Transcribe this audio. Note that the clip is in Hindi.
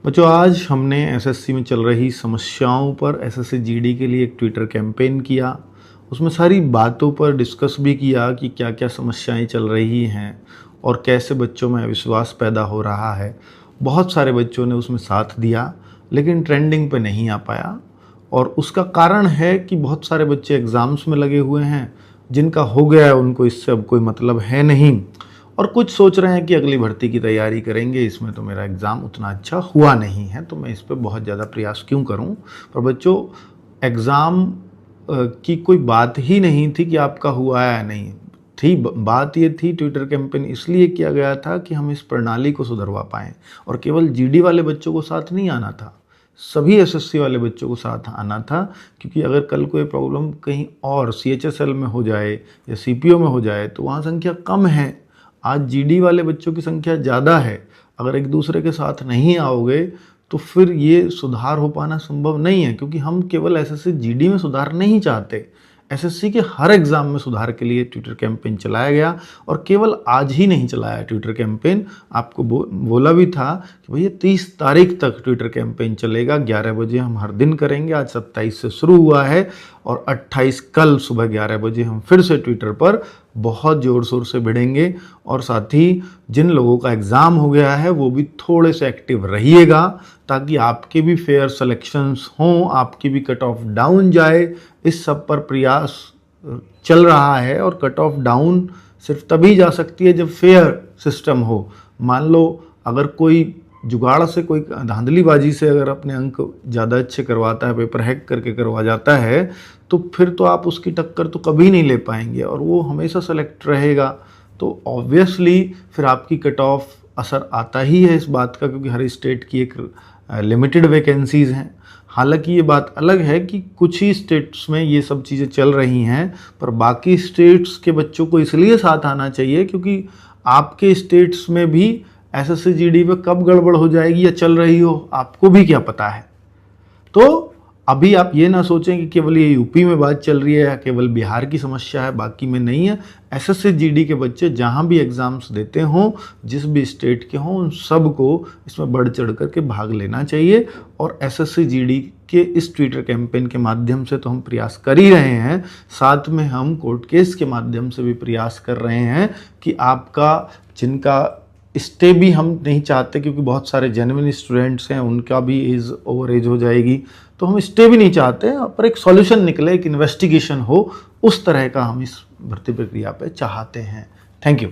बच्चों, आज हमने एसएससी में चल रही समस्याओं पर एसएससी जीडी के लिए एक ट्विटर कैंपेन किया। उसमें सारी बातों पर डिस्कस भी किया कि क्या क्या समस्याएं चल रही हैं और कैसे बच्चों में अविश्वास पैदा हो रहा है। बहुत सारे बच्चों ने उसमें साथ दिया, लेकिन ट्रेंडिंग पे नहीं आ पाया। और उसका कारण है कि बहुत सारे बच्चे एग्ज़ाम्स में लगे हुए हैं, जिनका हो गया है उनको इससे अब कोई मतलब है नहीं, और कुछ सोच रहे हैं कि अगली भर्ती की तैयारी करेंगे, इसमें तो मेरा एग्ज़ाम उतना अच्छा हुआ नहीं है, तो मैं इस पे बहुत ज़्यादा प्रयास क्यों करूं। पर बच्चों, एग्ज़ाम की कोई बात ही नहीं थी कि आपका हुआ है या नहीं थी। बात ये थी, ट्विटर कैंपेन इसलिए किया गया था कि हम इस प्रणाली को सुधरवा पाएँ। और केवल जीडी वाले बच्चों को साथ नहीं आना था, सभी एसएससी वाले बच्चों को साथ आना था। क्योंकि अगर कल कोई प्रॉब्लम कहीं और सीएचएसएल में हो जाए या सीपीओ में हो जाए तो वहाँ संख्या कम है। आज जीडी वाले बच्चों की संख्या ज़्यादा है। अगर एक दूसरे के साथ नहीं आओगे तो फिर ये सुधार हो पाना संभव नहीं है, क्योंकि हम केवल एसएससी जीडी में सुधार नहीं चाहते। एसएससी के हर एग्ज़ाम में सुधार के लिए ट्विटर कैंपेन चलाया गया, और केवल आज ही नहीं चलाया ट्विटर कैंपेन। आपको बोला भी था कि भैया 30 तारीख तक ट्विटर कैंपेन चलेगा, 11 बजे हम हर दिन करेंगे। आज 27 से शुरू हुआ है और 28 कल सुबह 11 बजे हम फिर से ट्विटर पर बहुत ज़ोर शोर से भिड़ेंगे। और साथ ही जिन लोगों का एग्ज़ाम हो गया है वो भी थोड़े से एक्टिव रहिएगा, ताकि आपके भी फेयर सिलेक्शंस हों, आपकी भी कट ऑफ डाउन जाए। इस सब पर प्रयास चल रहा है, और कट ऑफ डाउन सिर्फ तभी जा सकती है जब फेयर सिस्टम हो। मान लो अगर कोई जुगाड़ से, कोई धांधलीबाजी से अगर अपने अंक ज़्यादा अच्छे करवाता है, पेपर हैक करके करवा जाता है, तो फिर तो आप उसकी टक्कर तो कभी नहीं ले पाएंगे और वो हमेशा सेलेक्ट रहेगा। तो ऑब्वियसली फिर आपकी कट ऑफ असर आता ही है इस बात का, क्योंकि हर स्टेट की एक लिमिटेड वैकेंसीज़ हैं। हालांकि ये बात अलग है कि कुछ ही स्टेट्स में ये सब चीज़ें चल रही हैं, पर बाकी स्टेट्स के बच्चों को इसलिए साथ आना चाहिए क्योंकि आपके स्टेट्स में भी एसएससी जीडी पे कब गड़बड़ हो जाएगी या चल रही हो, आपको भी क्या पता है। तो अभी आप ये ना सोचें कि केवल ये यूपी में बात चल रही है या केवल बिहार की समस्या है, बाकी में नहीं है। एसएससी जीडी के बच्चे जहाँ भी एग्ज़ाम्स देते हों, जिस भी स्टेट के हों, उन सब को इसमें बढ़ चढ़ करके भाग लेना चाहिए। और एसएससी जीडी के इस ट्विटर कैंपेन के माध्यम से तो हम प्रयास कर ही रहे हैं, साथ में हम कोर्ट केस के माध्यम से भी प्रयास कर रहे हैं कि आपका, जिनका स्टे भी हम नहीं चाहते क्योंकि बहुत सारे जेन्युइन स्टूडेंट्स हैं, उनका भी एज ओवर एज हो जाएगी, तो हम स्टे भी नहीं चाहते, पर एक सॉल्यूशन निकले, एक इन्वेस्टिगेशन हो, उस तरह का हम इस भर्ती प्रक्रिया पे चाहते हैं। Thank you.